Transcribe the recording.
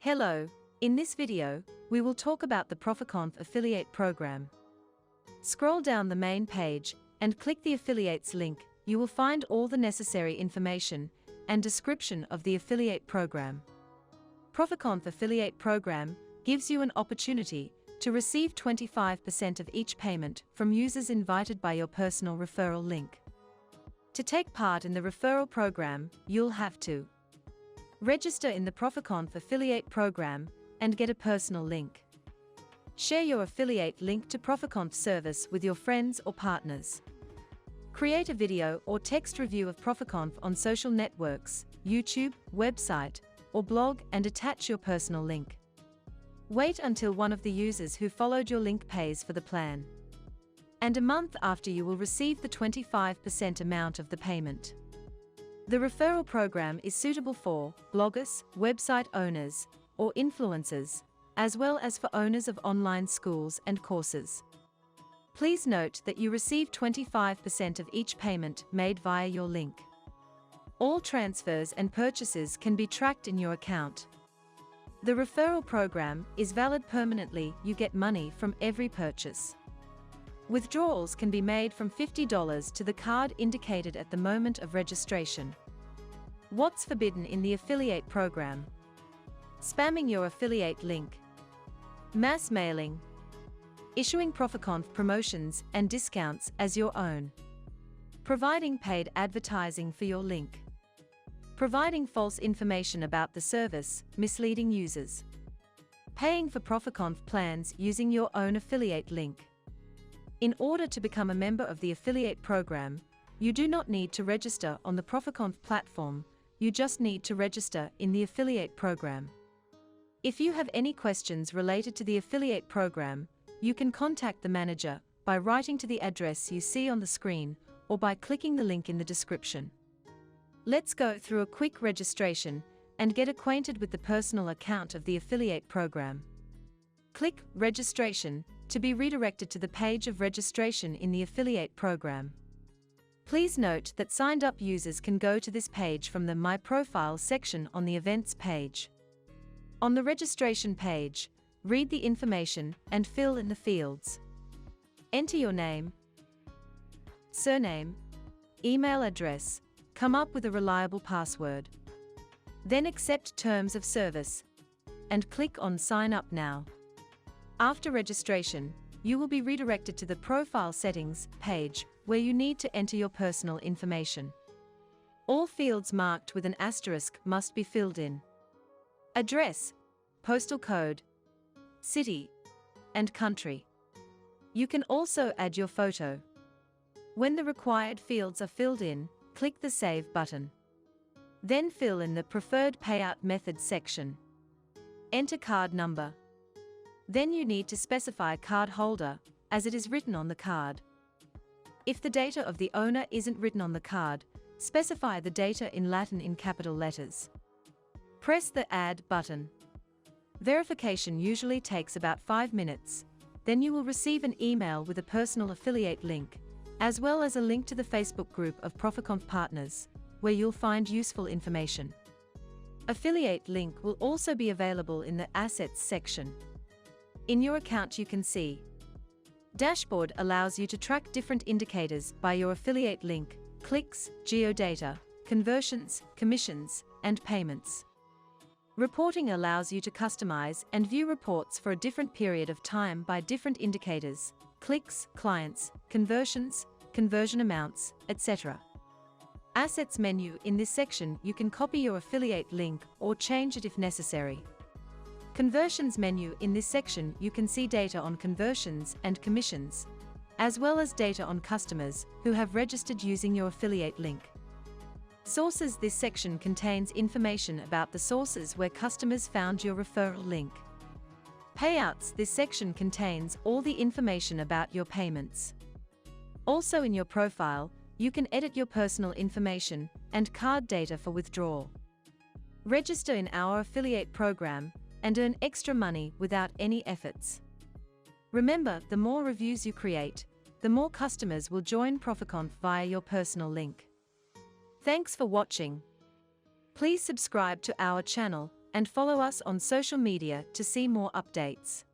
Hello, in this video, we will talk about the Proficonf affiliate program. Scroll down the main page and click the affiliates link. You will find all the necessary information and description of the affiliate program. Proficonf affiliate program gives you an opportunity to receive 25% of each payment from users invited by your personal referral link. To take part in the referral program, you'll have to register in the Proficonf affiliate program and get a personal link. Share your affiliate link to Proficonf service with your friends or partners. Create a video or text review of Proficonf on social networks, YouTube, website, or blog and attach your personal link. Wait until one of the users who followed your link pays for the plan. And a month after you will receive the 25% amount of the payment. The referral program is suitable for bloggers, website owners, or influencers, as well as for owners of online schools and courses. Please note that you receive 25% of each payment made via your link. All transfers and purchases can be tracked in your account. The referral program is valid permanently. You get money from every purchase. Withdrawals can be made from $50 to the card indicated at the moment of registration. What's forbidden in the affiliate program? Spamming your affiliate link. Mass mailing. Issuing Proficonf promotions and discounts as your own. Providing paid advertising for your link. Providing false information about the service, misleading users. Paying for Proficonf plans using your own affiliate link. In order to become a member of the affiliate program, you do not need to register on the Proficonf platform, you just need to register in the affiliate program. If you have any questions related to the affiliate program, you can contact the manager by writing to the address you see on the screen or by clicking the link in the description. Let's go through a quick registration and get acquainted with the personal account of the affiliate program. Click Registration to be redirected to the page of registration in the affiliate program. Please note that signed-up users can go to this page from the My Profile section on the Events page. On the registration page, read the information and fill in the fields. Enter your name, surname, email address, come up with a reliable password. Then accept terms of service and click on Sign Up Now. After registration, you will be redirected to the Profile Settings page where you need to enter your personal information. All fields marked with an asterisk must be filled in. Address, postal code, city, and country. You can also add your photo. When the required fields are filled in, click the Save button. Then fill in the Preferred Payout Method section. Enter card number. Then you need to specify card holder, as it is written on the card. If the data of the owner isn't written on the card, specify the data in Latin in capital letters. Press the Add button. Verification usually takes about 5 minutes. Then you will receive an email with a personal affiliate link, as well as a link to the Facebook group of Proficonf partners, where you'll find useful information. Affiliate link will also be available in the Assets section. In your account you can see Dashboard allows you to track different indicators by your affiliate link, clicks, geodata, conversions, commissions, and payments. Reporting allows you to customize and view reports for a different period of time by different indicators, clicks, clients, conversions, conversion amounts, etc. Assets menu. In this section you can copy your affiliate link or change it if necessary. Conversions menu. In this section you can see data on conversions and commissions, as well as data on customers who have registered using your affiliate link. Sources. This section contains information about the sources where customers found your referral link. Payouts. This section contains all the information about your payments. Also in your profile, you can edit your personal information and card data for withdrawal. Register in our affiliate program and earn extra money without any efforts. Remember, the more reviews you create, the more customers will join Proficonf via your personal link. Thanks for watching. Please subscribe to our channel and follow us on social media to see more updates.